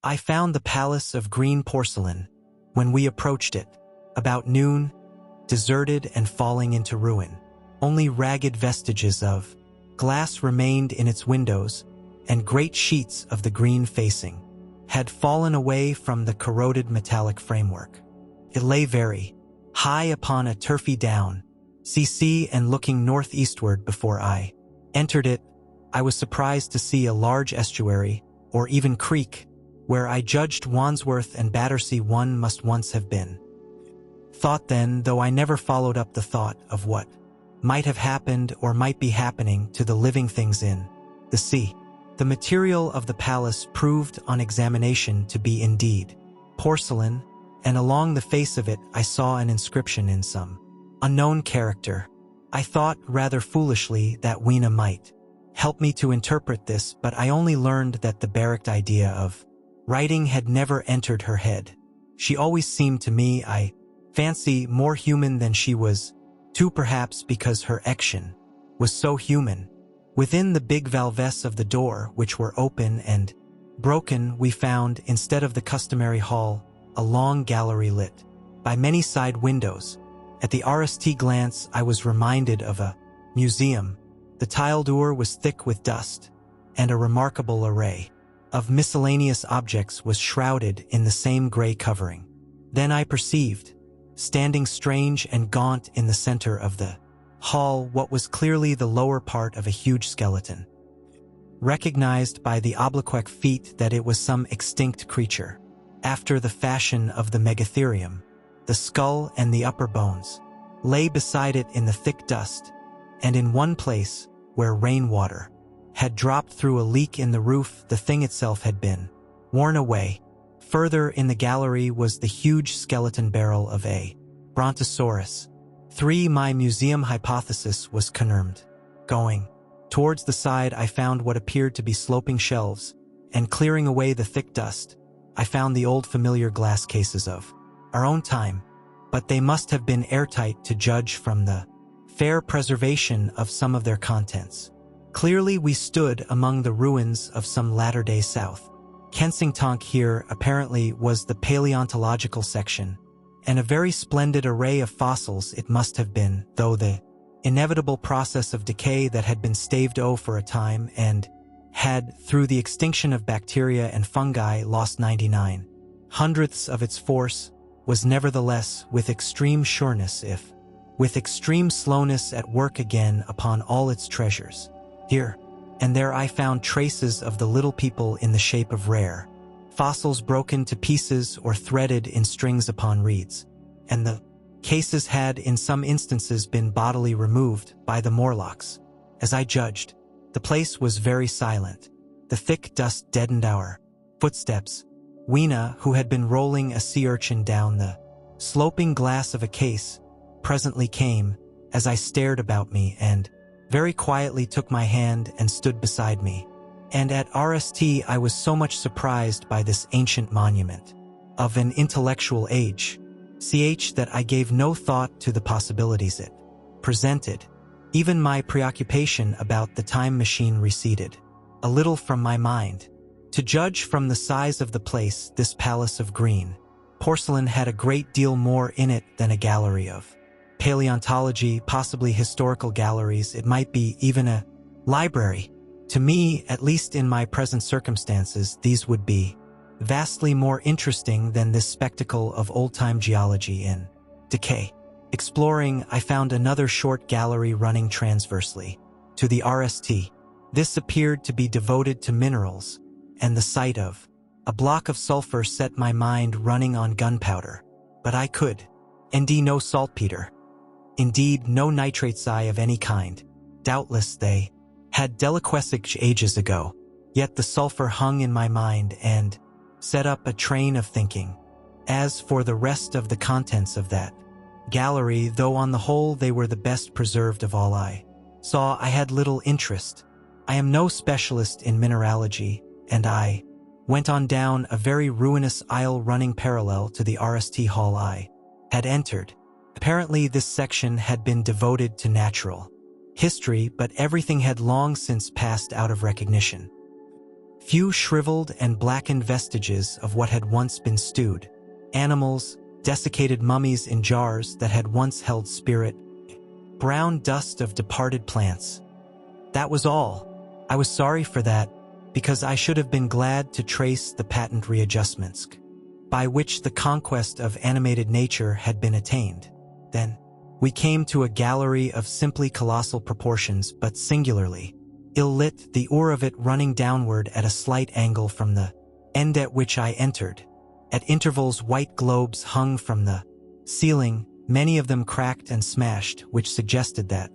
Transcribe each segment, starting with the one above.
I found the palace of green porcelain. When we approached it, about noon, deserted and falling into ruin. Only ragged vestiges of glass remained in its windows, and great sheets of the green facing had fallen away from the corroded metallic framework. It lay very high upon a turfy down, sea and looking northeastward. Before I entered it, I was surprised to see a large estuary, or even creek, where I judged Wandsworth and Battersea one must once have been. Thought then, though I never followed up the thought of what might have happened or might be happening to the living things in the sea. The material of the palace proved on examination to be indeed porcelain, and along the face of it I saw an inscription in some unknown character. I thought rather foolishly that Weena might help me to interpret this, but I only learned that the barracked idea of writing had never entered her head. She always seemed to me, I fancy, more human than she was, too, perhaps because her action was so human. Within the big valves of the door, which were open and broken, we found, instead of the customary hall, a long gallery lit by many side windows. At the RST glance, I was reminded of a museum. The tile door was thick with dust, and a remarkable array of miscellaneous objects was shrouded in the same gray covering. Then I perceived, standing strange and gaunt in the center of the hall, what was clearly the lower part of a huge skeleton. Recognized by the oblique feet that it was some extinct creature, after the fashion of the megatherium. The skull and the upper bones lay beside it in the thick dust, and in one place, where rainwater had dropped through a leak in the roof, the thing itself had been worn away. Further in the gallery was the huge skeleton barrel of a brontosaurus. My museum hypothesis was confirmed. Going towards the side, I found what appeared to be sloping shelves, and clearing away the thick dust, I found the old familiar glass cases of our own time, but they must have been airtight to judge from the fair preservation of some of their contents. Clearly we stood among the ruins of some latter-day South Kensington. Here apparently was the paleontological section, and a very splendid array of fossils it must have been, though the inevitable process of decay that had been staved for a time and had, through the extinction of bacteria and fungi, lost 99/100ths of its force, was nevertheless, with extreme sureness, if with extreme slowness, at work again upon all its treasures. Here and there I found traces of the little people in the shape of rare fossils broken to pieces or threaded in strings upon reeds, and the cases had in some instances been bodily removed by the Morlocks. As I judged, the place was very silent. The thick dust deadened our footsteps. Weena, who had been rolling a sea urchin down the sloping glass of a case, presently came, as I stared about me, and very quietly took my hand and stood beside me. And at RST I was so much surprised by this ancient monument of an intellectual age, that I gave no thought to the possibilities it presented. Even my preoccupation about the time machine receded a little from my mind. To judge from the size of the place, this palace of green porcelain had a great deal more in it than a gallery of paleontology, possibly historical galleries. It might be even a library. To me, at least in my present circumstances, these would be vastly more interesting than this spectacle of old-time geology in decay. Exploring, I found another short gallery running transversely to the RST. This appeared to be devoted to minerals, and the sight of a block of sulfur set my mind running on gunpowder. But I could ND no saltpeter. Indeed, no nitrates of any kind. Doubtless they had deliquesced ages ago. Yet the sulfur hung in my mind and set up a train of thinking. As for the rest of the contents of that gallery, though on the whole they were the best preserved of all I saw, I had little interest. I am no specialist in mineralogy, and I went on down a very ruinous aisle running parallel to the RST hall I had entered. Apparently this section had been devoted to natural history, but everything had long since passed out of recognition. Few shriveled and blackened vestiges of what had once been stewed. Animals, desiccated mummies in jars that had once held spirit. Brown dust of departed plants. That was all. I was sorry for that, because I should have been glad to trace the patent readjustments by which the conquest of animated nature had been attained. Then, we came to a gallery of simply colossal proportions but singularly ill-lit, the oar of it running downward at a slight angle from the end at which I entered. At intervals white globes hung from the ceiling, many of them cracked and smashed, which suggested that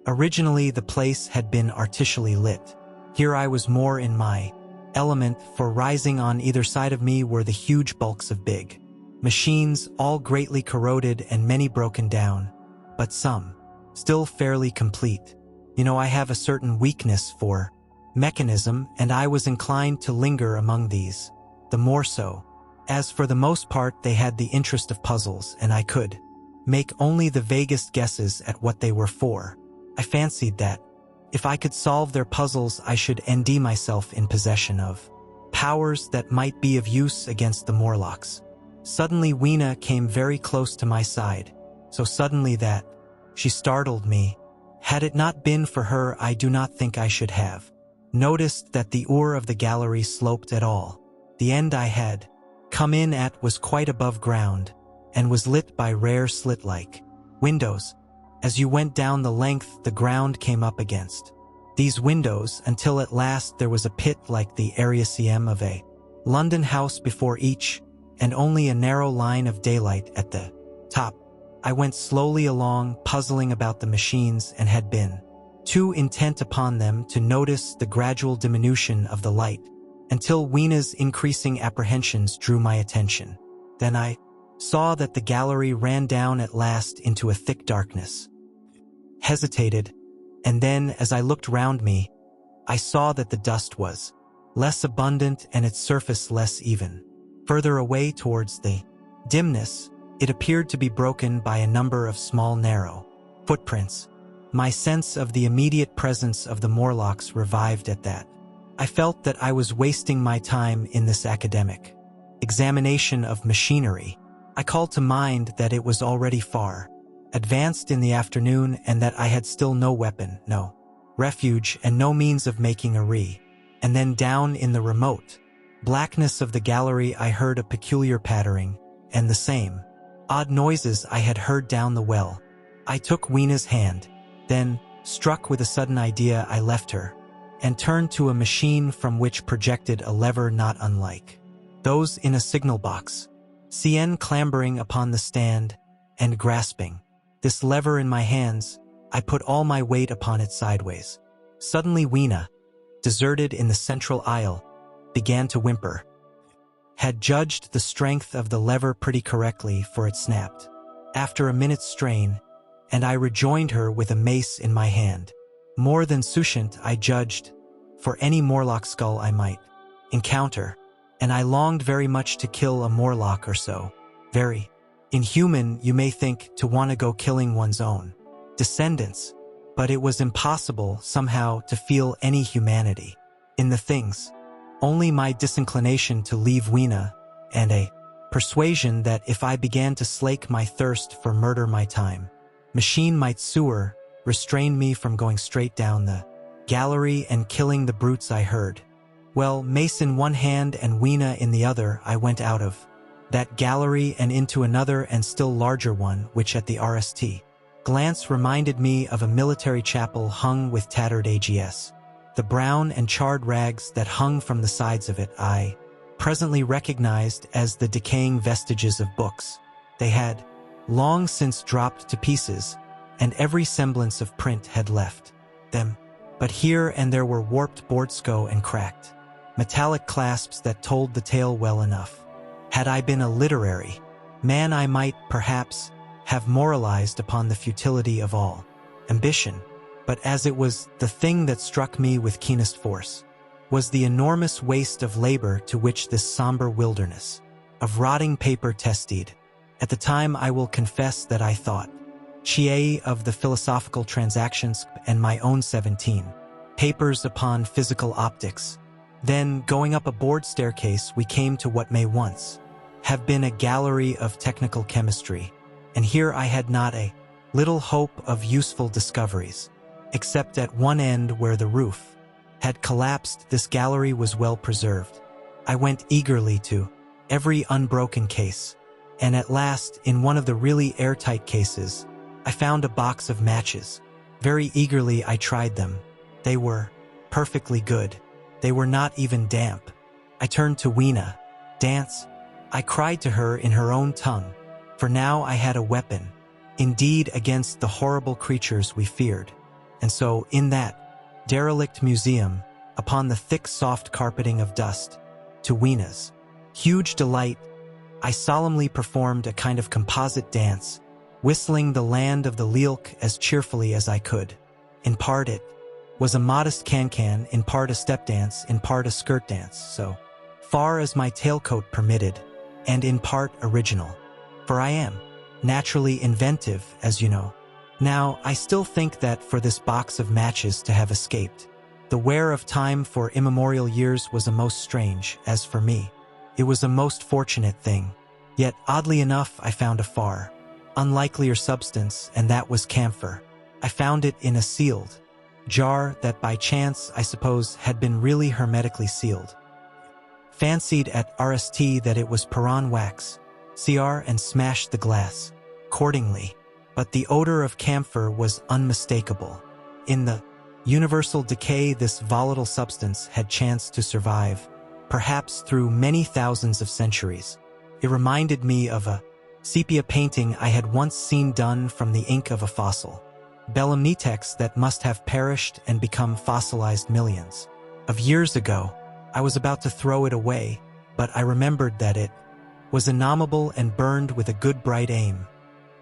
originally the place had been artificially lit. Here I was more in my element, for rising on either side of me were the huge bulks of big machines, all greatly corroded and many broken down, but some still fairly complete. I have a certain weakness for mechanism, and I was inclined to linger among these, the more so, as for the most part they had the interest of puzzles, and I could make only the vaguest guesses at what they were for. I fancied that, if I could solve their puzzles, I should endear myself in possession of powers that might be of use against the Morlocks. Suddenly Weena came very close to my side, so suddenly that she startled me. Had it not been for her, I do not think I should have noticed that the oar of the gallery sloped at all. The end I had come in at was quite above ground, and was lit by rare slit-like windows. As you went down the length, the ground came up against these windows, until at last there was a pit like the Ariacium of a London house before each, and only a narrow line of daylight at the top. I went slowly along, puzzling about the machines, and had been too intent upon them to notice the gradual diminution of the light, until Weena's increasing apprehensions drew my attention. Then I saw that the gallery ran down at last into a thick darkness. Hesitated, and then, as I looked round me, I saw that the dust was less abundant and its surface less even. Further away towards the dimness, it appeared to be broken by a number of small narrow footprints. My sense of the immediate presence of the Morlocks revived at that. I felt that I was wasting my time in this academic examination of machinery. I called to mind that it was already far advanced in the afternoon, and that I had still no weapon, no refuge, and no means of making a And then down in the remote blackness of the gallery I heard a peculiar pattering, and the same odd noises I had heard down the well. I took Weena's hand. Then, struck with a sudden idea, I left her, and turned to a machine from which projected a lever not unlike those in a signal box. CN clambering upon the stand, and grasping this lever in my hands, I put all my weight upon it sideways. Suddenly Weena, deserted in the central aisle, began to whimper. Had judged the strength of the lever pretty correctly, for it snapped after a minute's strain, and I rejoined her with a mace in my hand. More than sufficient, I judged, for any Morlock skull I might encounter, and I longed very much to kill a Morlock or so. Very inhuman, you may think, to want to go killing one's own descendants, but it was impossible somehow to feel any humanity in the things. Only my disinclination to leave Weena, and a persuasion that if I began to slake my thirst for murder, my time machine might sewer, restrained me from going straight down the gallery and killing the brutes I heard. Well, mace in one hand and Weena in the other, I went out of that gallery and into another and still larger one, which at the RST glance reminded me of a military chapel hung with tattered AGS. The brown and charred rags that hung from the sides of it I presently recognized as the decaying vestiges of books. They had long since dropped to pieces, and every semblance of print had left them. But here and there were warped boardsco and cracked metallic clasps that told the tale well enough. Had I been a literary man, I might, perhaps, have moralized upon the futility of all ambition, but as it was, the thing that struck me with keenest force was the enormous waste of labor to which this somber wilderness of rotting paper tested. At the time, I will confess that I thought chiefly of the philosophical transactions and my own 17 papers upon physical optics, Then, going up a board staircase, we came to what may once have been a gallery of technical chemistry, and here I had not a little hope of useful discoveries. Except at one end where the roof had collapsed, this gallery was well preserved. I went eagerly to every unbroken case, and at last, in one of the really airtight cases, I found a box of matches. Very eagerly I tried them. They were perfectly good. They were not even damp. I turned to Weena. "Dance," I cried to her in her own tongue, for now I had a weapon, indeed against the horrible creatures we feared. And so, in that derelict museum, upon the thick soft carpeting of dust, to Weena's huge delight, I solemnly performed a kind of composite dance, whistling the Land of the Lealk as cheerfully as I could. In part it was a modest can-can, in part a step dance, in part a skirt dance, so far as my tailcoat permitted, and in part original. For I am naturally inventive, as you know. Now, I still think that for this box of matches to have escaped the wear of time for immemorial years was a most strange, as for me, it was a most fortunate thing. Yet, oddly enough, I found a far unlikelier substance, and that was camphor. I found it in a sealed jar that by chance, I suppose, had been really hermetically sealed. Fancied at RST that it was Peron wax, CR, and smashed the glass accordingly. But the odor of camphor was unmistakable. In the universal decay this volatile substance had chanced to survive, perhaps through many thousands of centuries. It reminded me of a sepia painting I had once seen done from the ink of a fossil belemnitex that must have perished and become fossilized millions of years ago. I was about to throw it away, but I remembered that it was innommable and burned with a good bright aim,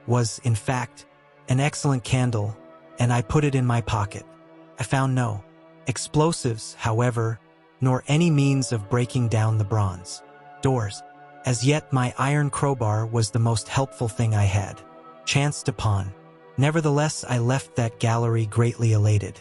was, in fact, an excellent candle, and I put it in my pocket. I found no explosives, however, nor any means of breaking down the bronze doors. As yet my iron crowbar was the most helpful thing I had chanced upon. Nevertheless, I left that gallery greatly elated.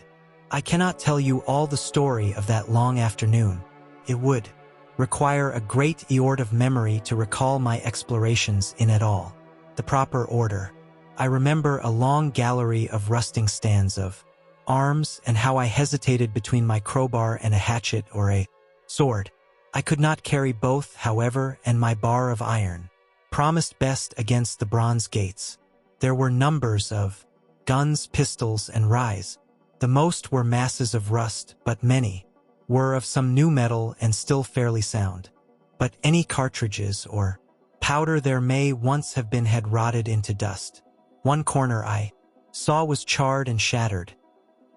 I cannot tell you all the story of that long afternoon. It would require a great eort of memory to recall my explorations in at all the proper order. I remember a long gallery of rusting stands of arms, and how I hesitated between my crowbar and a hatchet or a sword. I could not carry both, however, and my bar of iron promised best against the bronze gates. There were numbers of guns, pistols, and ryes. The most were masses of rust, but many were of some new metal and still fairly sound. But any cartridges or powder there may once have been had rotted into dust. One corner I saw was charred and shattered,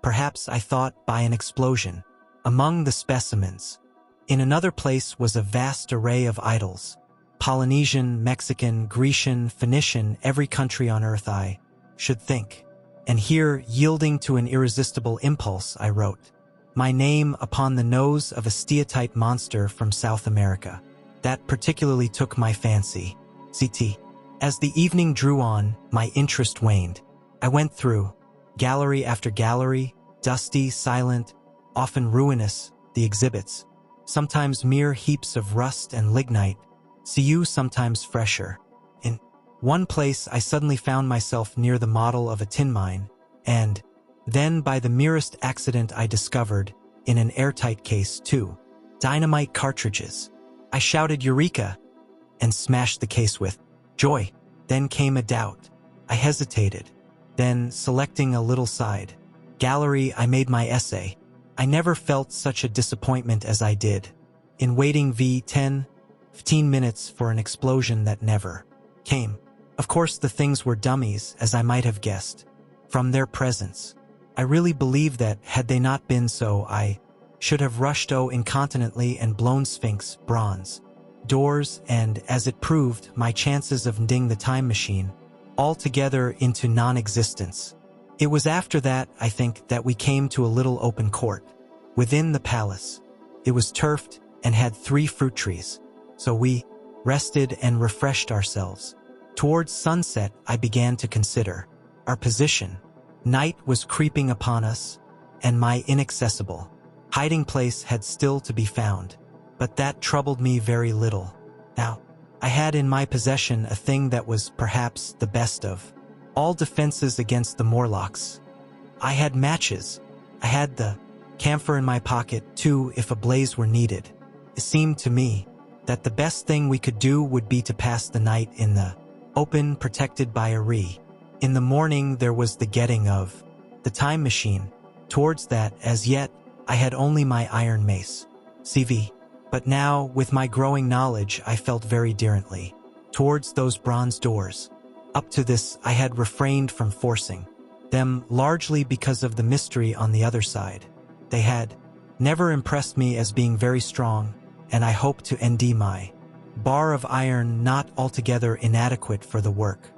perhaps, I thought, by an explosion, among the specimens. In another place was a vast array of idols, Polynesian, Mexican, Grecian, Phoenician, every country on earth, I should think. And here, yielding to an irresistible impulse, I wrote my name upon the nose of a steatite monster from South America. That particularly took my fancy. CT. As the evening drew on, my interest waned. I went through gallery after gallery, dusty, silent, often ruinous, the exhibits, sometimes mere heaps of rust and lignite, sometimes fresher. In one place I suddenly found myself near the model of a tin mine, and then by the merest accident I discovered, in an airtight case, 2 dynamite cartridges. I shouted "Eureka!" and smashed the case with joy. Then came a doubt. I hesitated. Then, selecting a little side gallery, I made my essay. I never felt such a disappointment as I did in waiting 15 minutes for an explosion that never came. Of course, the things were dummies, as I might have guessed from their presence. I really believe that, had they not been so, I should have rushed incontinently and blown Sphinx bronze doors, and, as it proved, my chances of ending the time machine altogether into non-existence. It was after that, I think, that we came to a little open court within the palace. It was turfed and had 3 fruit trees, so we rested and refreshed ourselves. Towards sunset, I began to consider our position. Night was creeping upon us, and my inaccessible hiding place had still to be found, but that troubled me very little. Now, I had in my possession a thing that was perhaps the best of all defenses against the Morlocks. I had matches. I had the camphor in my pocket, too, if a blaze were needed. It seemed to me that the best thing we could do would be to pass the night in the open, protected by a re. In the morning there was the getting of the time machine. Towards that, as yet, I had only my iron mace. CV. But now, with my growing knowledge, I felt very differently towards those bronze doors. Up to this, I had refrained from forcing them, largely because of the mystery on the other side. They had never impressed me as being very strong, and I hoped to ND my bar of iron not altogether inadequate for the work.